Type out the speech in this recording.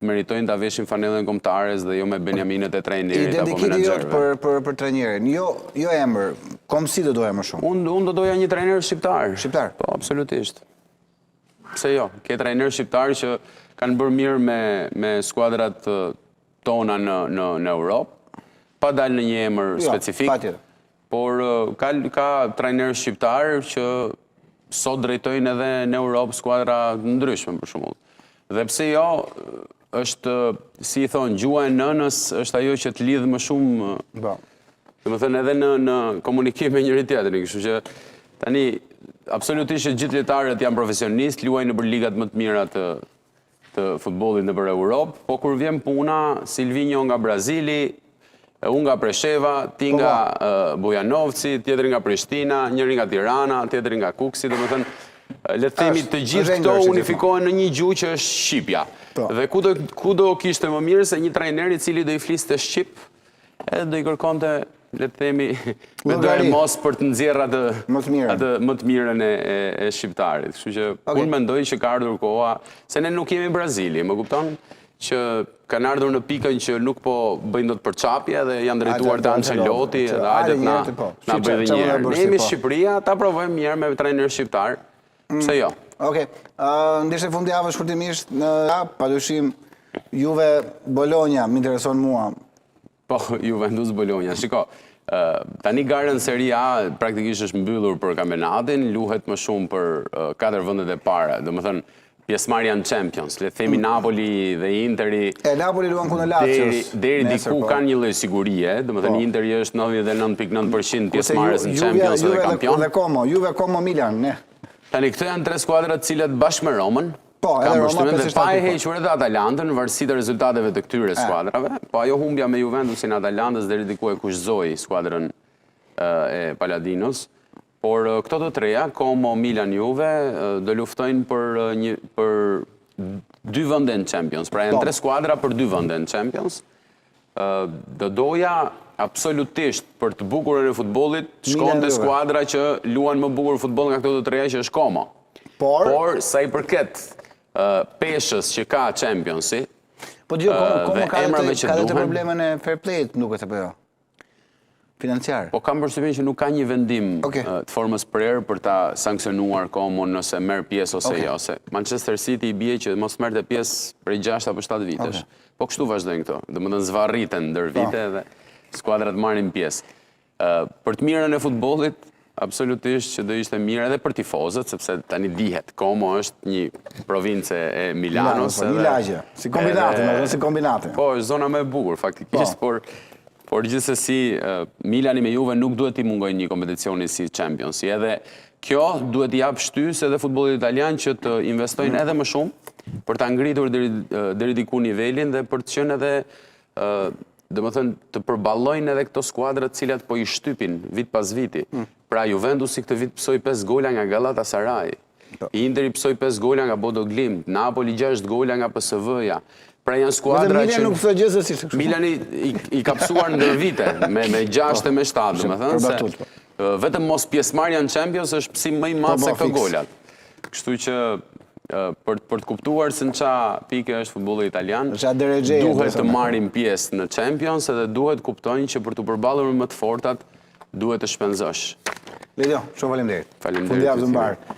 meritojnë ta veshin fanellën kombëtares dhe jo me Benjaminet e trajnerit apo Identiteti jot menaxherëve. për trajnerin, jo emër, komsi do doja më shumë. Unë do doja një trajner shqiptar. Shqiptar? Po, absolutisht. Pse jo? Ke trajner shqiptar që kanë bërë mirë me skuadrat tona në Europë, pa dalë në një emër specifik. Patjetër. Por ka trajner shqiptar që sot drejtojnë edhe në Europë skuadra ndryshme për shembull. Dhe pse jo, është, si i thonë, gjua e nënës është ajo që të lidhë më shumë, domethënë edhe në komunikim me njëri tjetrin, kështu që tani absolutisht që gjithë lojtarët janë profesionistë, luajnë nëpër ligat më të mira të futbollit nëpër Europë, po kur vjen puna, Silvinho nga Brazili, unë nga Presheva, ti nga Bujanovci, tjetri nga Prishtina, njëri nga Tirana, tjetri nga Kuksi, domethënë le të themi të gjithë këto unifikohen në një gjuhë që është shqipja. Dhe ku do kishte më mirë se një trajner i cili do i fliste shqip, edhe do i kërkonte, le të themi, me dorë mos për të nxjerrë atë më të mirën e shqiptarit. Kështu që unë mendoj që ka ardhur koha, se ne nuk jemi Brazili, më kupton? Që kanë ardhur në pikën që nuk po bëjnë dot përçapje dhe janë drejtuar te Ancelotti dhe hajde na bëjë një herë. Ne jemi Shqipëria, ta provojmë një herë me trajner shqiptar. Pse jo? Okej. Ndeshja e fundjavës shkurtimisht në padyshim Juve Bologna më intereson mua. Po, Juventus Bologna. Shiko, tani gara në Serie A praktikisht është mbyllur për kampionatin, luhet më shumë për 4 vendet e para. Domethënë pjesëmarrja në Champions, le të themi Napoli dhe Interi. Napoli luan kundër Lazios. Deri diku kanë një lloj sigurie, domethënë Interi është 99.9% pjesëmarrës në Champions dhe kampion. Juve Como Milan, ne. Tani këto janë 3 skuadrat të cilat bashkë me Romën kanë përshtypjen dhe pa e hequr edhe Atalantën varësisht të rezultateve të këtyre skuadrave, po ajo humbja me Juventusin Atalantës deri diku e kushtzoi skuadrën e Paladinos. Por këto të treja, Como, Milan, Juve, do luftojnë për 2 vende në Champions. Pra janë 3 skuadra për 2 vende në Champions. Do doja absolutisht për të bukurën e futbollit shkonte skuadra që luan më bukur futboll nga këto të treja që është Como. Por sa i përket peshës që ka Championsi, po Como ka të problemen e fair play-t, duket apo jo? Financiar. Po kam përshtypjen që nuk ka një vendim të formës prerë për ta sankcionuar Comon nëse merr pjesë ose jo. Se Manchester City i bie që mos merrte pjesë prej 6 apo 7 vitesh. Po kështu vazhdojnë këto. Domethënë zvarriten ndër vite dhe skuadrat marrin pjesë. Për të mirën e futbollit, absolutisht që do ishte mirë edhe për tifozët, sepse tani dihet, Como është një provincë e Milanos. Një lagje, si kombinate. Po, është zona më e bukur faktikisht, por gjithsesi Milani me Juve nuk duhet t'i mungojnë një kompeticioni si Champions. Edhe kjo duhet t'i jap shtysë edhe futbollit italian që të investojnë edhe më shumë për ta ngritur deri diku nivelin dhe për të qenë edhe domethënë të përballojnë edhe këto skuadra të cilat po i shtypin vit pas viti. Pra Juventusi këtë vit psoi 5 gola nga Galatasaray. Interi psoi 5 gola nga Bodo Glimt, Napoli 6 gola nga PSV-ja. Pra janë skuadra që Milani i ka psuar ndër vite me 6 e me 7, domethënë se vetëm mos pjesëmarrja në Champions është psim më i madh se këto golat. Kështu që për të kuptuar se në qa pike është futbolli italian, duhet të marrin pjesë në Champions edhe duhet kuptojnë që për të përballur me më të fortat duhet të shpenzosh. Lidio, shumë faleminderit. Faleminderit.